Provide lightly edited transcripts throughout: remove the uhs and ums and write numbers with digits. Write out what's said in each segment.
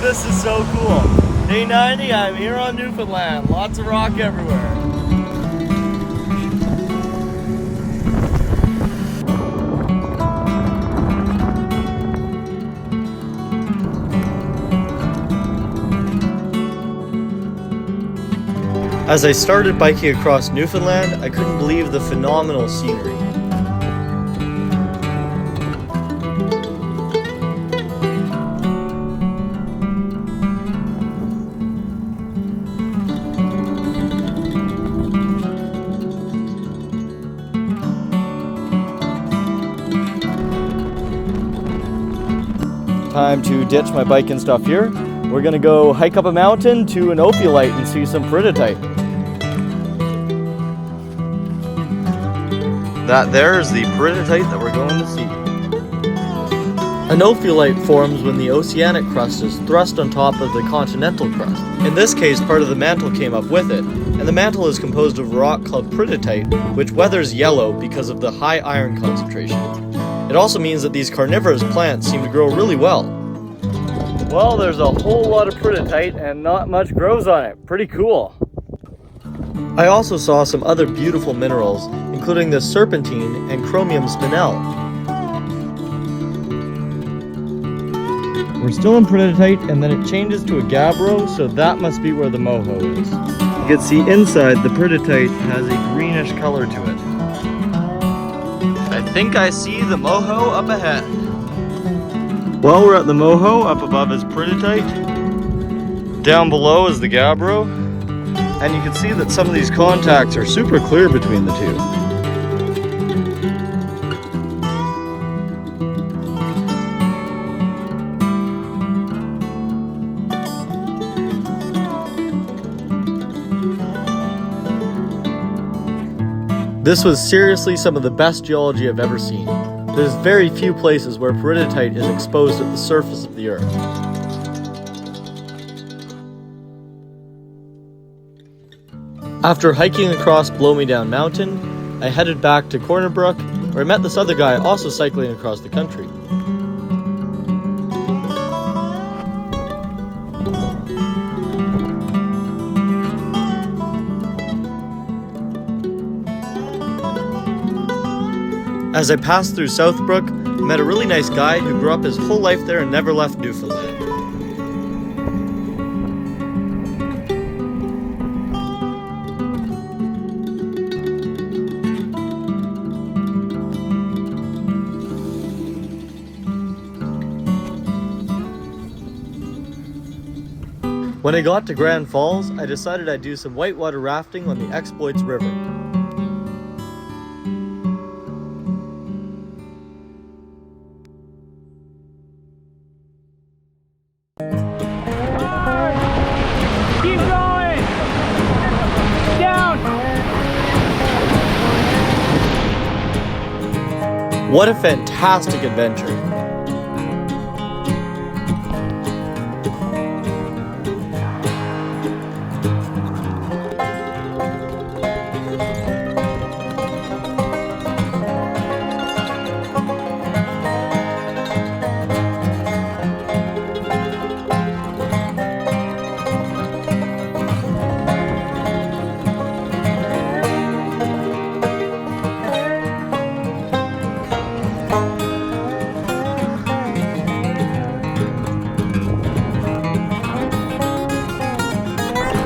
This is so cool. Day 90, I'm here on Newfoundland. Lots of rock everywhere. As I started biking across Newfoundland, I couldn't believe the phenomenal scenery. Time to ditch my bike and stuff here. We're gonna go hike up a mountain to an ophiolite and see some peridotite. That there is the peridotite that we're going to see. An ophiolite forms when the oceanic crust is thrust on top of the continental crust. In this case, part of the mantle came up with it, and the mantle is composed of a rock called peridotite, which weathers yellow because of the high iron concentration. It also means that these carnivorous plants seem to grow really well. Well, there's a whole lot of peridotite and not much grows on it. Pretty cool. I also saw some other beautiful minerals, including the serpentine and chromium spinel. We're still in peridotite, and then it changes to a gabbro, so that must be where the Moho is. You can see inside the peridotite has a greenish color to it. I think I see the Moho up ahead. Well, we're at the Moho. Up above is peridotite. Down below is the gabbro. And you can see that some of these contacts are super clear between the two. This was seriously some of the best geology I've ever seen. There's very few places where peridotite is exposed at the surface of the earth. After hiking across Blow Me Down Mountain, I headed back to Corner Brook, where I met this other guy also cycling across the country. As I passed through Southbrook, I met a really nice guy who grew up his whole life there and never left Newfoundland. When I got to Grand Falls, I decided I'd do some whitewater rafting on the Exploits River. Keep going! Down! What a fantastic adventure!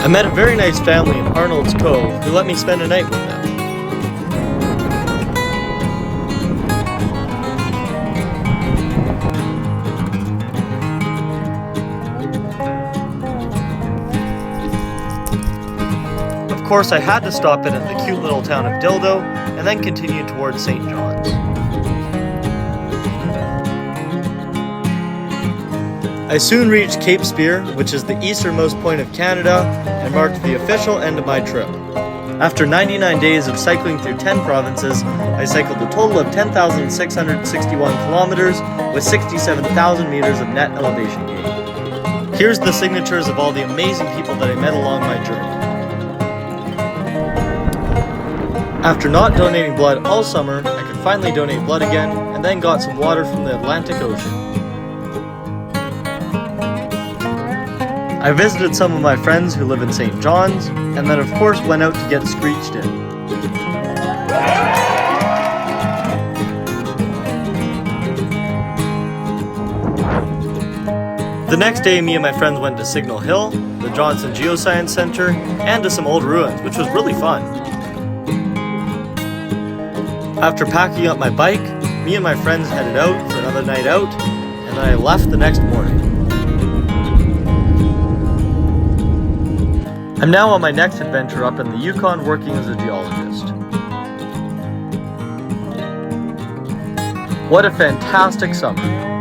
I met a very nice family in Arnold's Cove who let me spend a night with them. Of course, I had to stop in at the cute little town of Dildo and then continue towards St. John's. I soon reached Cape Spear, which is the easternmost point of Canada, and marked the official end of my trip. After 99 days of cycling through 10 provinces, I cycled a total of 10,661 kilometers with 67,000 meters of net elevation gain. Here's the signatures of all the amazing people that I met along my journey. After not donating blood all summer, I could finally donate blood again, and then got some water from the Atlantic Ocean. I visited some of my friends who live in St. John's, and then of course went out to get screeched in. The next day, me and my friends went to Signal Hill, the Johnson Geoscience Center, and to some old ruins, which was really fun. After packing up my bike, me and my friends headed out for another night out, and then I left the next morning. I'm now on my next adventure up in the Yukon working as a geologist. What a fantastic summer!